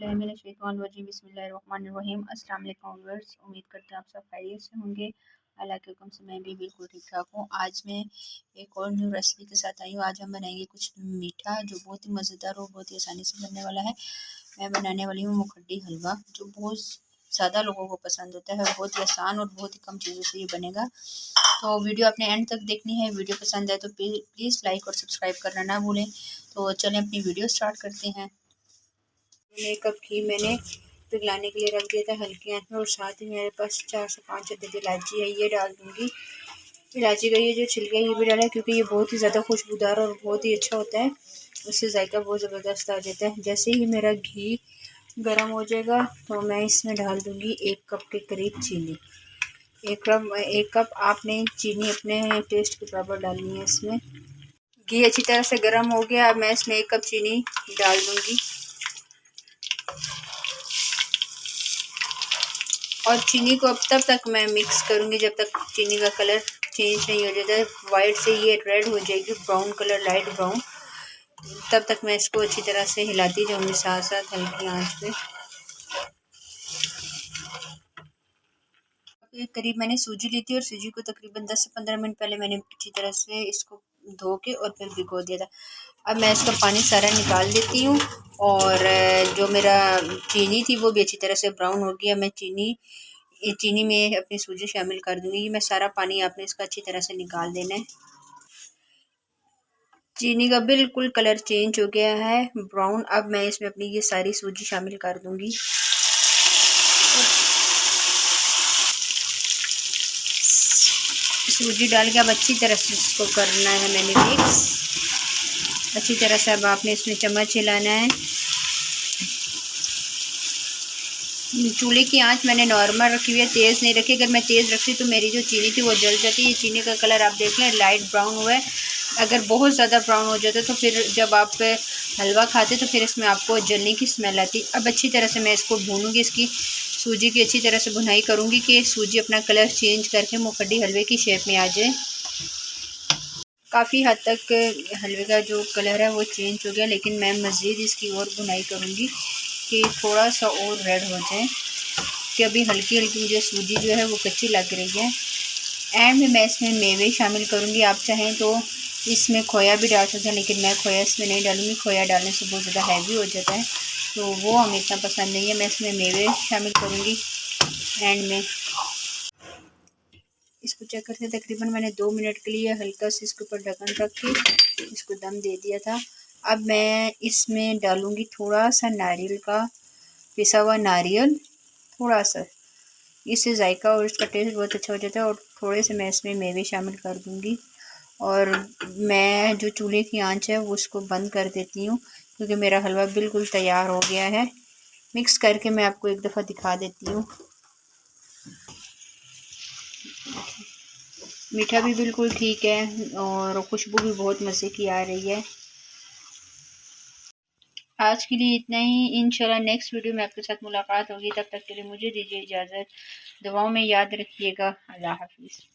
बिस्मिल्लाहिर्रहमानिर्रहीम। अस्सलाम वालेकुम व्यूअर्स, उम्मीद करते हैं आप सब खैरियत से होंगे। अल्लाह के हुक्म से मैं भी बिल्कुल ठीक ठाक हूँ। आज मैं एक और न्यू रेसिपी के साथ आई हूँ। आज हम बनाएंगे कुछ मीठा जो बहुत ही मज़ेदार और बहुत ही आसानी से बनने वाला है। मैं बनाने वाली हूँ मुखड्डी हलवा, जो बहुत ज़्यादा लोगों को पसंद होता है। बहुत ही आसान और बहुत ही कम चीज़ों से ये बनेगा। तो वीडियो आपने एंड तक देखनी है। वीडियो पसंद है तो प्लीज़ लाइक और सब्सक्राइब करना ना भूलें। तो चलें अपनी वीडियो स्टार्ट करते हैं। 1 कप घी मैंने पिघलाने के लिए रख दिया था हल्की आंच में, और साथ ही मेरे पास 4 से 5 अदद इलायची है, ये डाल दूँगी। इलायची का ये जो छिलका है ये भी डाला है, क्योंकि ये बहुत ही ज़्यादा खुशबूदार और बहुत ही अच्छा होता है। उससे जायका बहुत ज़बरदस्त आ जाता है। जैसे ही मेरा घी गर्म हो जाएगा तो मैं इसमें डाल दूँगी 1 कप के करीब चीनी। 1 कप आपने चीनी अपने टेस्ट के बराबर डालनी है इसमें। घी अच्छी तरह से गर्म हो गया। अब मैं इसमें 1 कप चीनी डाल दूँगी, और चीनी को अब तब तक मैं मिक्स करूँगी जब तक चीनी का कलर चेंज नहीं हो जाता है। वाइट से ये रेड हो जाएगी, ब्राउन कलर, लाइट ब्राउन। तब तक मैं इसको अच्छी तरह से हिलाती जाऊँगी साथ साथ हल्की आंच पे। करीब मैंने सूजी ली थी, और सूजी को तकरीबन 10 से 15 मिनट पहले मैंने अच्छी तरह से इसको धो के और फिर भिगो दिया था। अब मैं इसका पानी सारा निकाल देती हूँ, और जो मेरा चीनी थी वो भी अच्छी तरह से ब्राउन हो गया। मैं चीनी में अपनी सूजी शामिल कर दूँगी। मैं सारा पानी आपने इसका अच्छी तरह से निकाल देना है। चीनी का बिल्कुल कलर चेंज हो गया है, ब्राउन। अब मैं इसमें अपनी ये सारी सूजी शामिल कर दूँगी। सूजी डाल के अब अच्छी तरह से इसको करना है मैंने मिक्स। अच्छी तरह से अब आपने इसमें चम्मच हिलाना है। चूल्हे की आंच मैंने नॉर्मल रखी हुई है, तेज़ नहीं रखी। अगर मैं तेज़ रखती तो मेरी जो चीनी थी वो जल जाती। ये चीनी का कलर आप देख लें, लाइट ब्राउन हुआ है। अगर बहुत ज़्यादा ब्राउन हो जाता तो फिर जब आप हलवा खाते तो फिर इसमें आपको जलने की स्मेल आती। अब अच्छी तरह से मैं इसको भूनूंगी, इसकी सूजी की अच्छी तरह से भुनाई करूँगी कि सूजी अपना कलर चेंज करके मुखड्डी हलवे की शेप में आ जाए। काफ़ी हद तक हलवे का जो कलर है वो चेंज हो गया, लेकिन मैं मज़ीद इसकी और भुनाई करूँगी कि थोड़ा सा और रेड हो जाए, कि अभी हल्की हल्की मुझे सूजी जो है वो कच्ची लग रही है। एंड में मैं इसमें मेवे शामिल करूँगी। आप चाहें तो इसमें खोया भी डाल सकते हैं, लेकिन मैं खोया इसमें नहीं डालूँगी। खोया डालने से बहुत ज़्यादा हैवी हो जाता है, तो वो हमें इतना पसंद नहीं है। मैं इसमें मेवे शामिल करूँगी एंड में। इसको चेक करके तकरीबन मैंने 2 मिनट के लिए हल्का से इसके ऊपर ढक्कन रख के इसको दम दे दिया था। अब मैं इसमें डालूँगी थोड़ा सा नारियल का पिसा हुआ नारियल, थोड़ा सा। इससे जायका और इसका टेस्ट बहुत अच्छा हो जाता है। और थोड़े से मैं इसमें मेवे शामिल कर दूँगी, और मैं जो चूल्हे की आंच है वो उसको बंद कर देती हूँ, क्योंकि मेरा हलवा बिल्कुल तैयार हो गया है। मिक्स करके मैं आपको एक दफ़ा दिखा देती हूँ। मीठा भी बिल्कुल ठीक है, और खुशबू भी बहुत मज़े की आ रही है। आज के लिए इतना ही। इंशाल्लाह नेक्स्ट वीडियो में आपके साथ मुलाकात होगी। तब तक के लिए मुझे दीजिए इजाज़त। दुआओं में याद रखिएगा। अल्लाह हाफिज़।